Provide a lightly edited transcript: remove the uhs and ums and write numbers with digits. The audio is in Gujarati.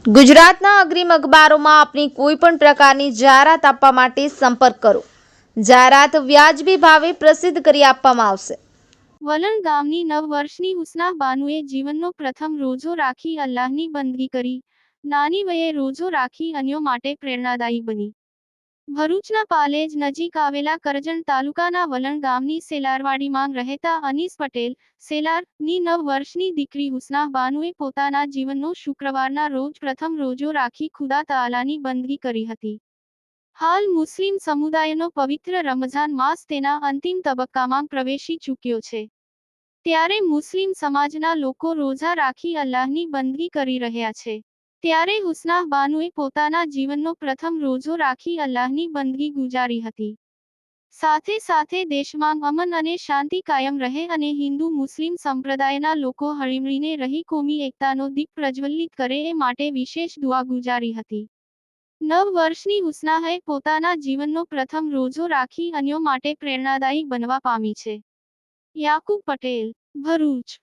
ગુજરાતના અગ્રીમ અખબારોમાં આપની કોઈ પણ પ્રકારની જાહેરાત આપવા માટે સંપર્ક કરો. જાહેરાત વ્યાજબી ભાવે પ્રસિદ્ધ કરી આપવામાં આવશે. વલણ ગામની 9 વર્ષની હુસ્નાહ બાનુએ જીવનનો પ્રથમ રોજો રાખી અલ્લાહની બંદગી કરી. નાની વયે રોજો રાખી અન્યો માટે પ્રેરણાદાયી બની. ભરૂચના પાલેજ નજીક આવેલા કરજણ તાલુકાના વલણ ગામની સેલારવાડીમાં રહેતા અનીસ પટેલ સેલારની 9 વર્ષની દીકરી હુસ્નાહ બાનુએ પોતાના જીવનનો શુક્રવારના રોજ પ્રથમ રોજો રાખી ખુદા તઆલાની બંદગી કરી હતી. હાલ મુસ્લિમ સમુદાયનો પવિત્ર રમઝાન માસ તેના અંતિમ તબક્કામાં પ્રવેશી ચૂક્યો છે. ત્યારે મુસ્લિમ સમાજના લોકો રોઝા રાખી અલ્લાહની બંદગી કરી રહ્યા છે. ત્યારે હુસ્નાહ બાનુએ પોતાના જીવનનો પ્રથમ રોજો રાખી અલ્લાહની બંદગી ગુજારી હતી. સાથે સાથે દેશમાં અમન અને શાંતિ કાયમ રહે અને હિન્દુ મુસ્લિમ સંપ્રદાયના લોકો હળીમળીને રહી કોમી એકતાનો દીપ પ્રજ્વલિત કરે એ માટે વિશેષ દુઆ ગુજારી હતી. 9 વર્ષની હુસ્નાહે પોતાના જીવનનો પ્રથમ રોજો રાખી અન્યો માટે પ્રેરણાદાયી બનવા પામી છે. યાકુબ પટેલ, ભરૂચ.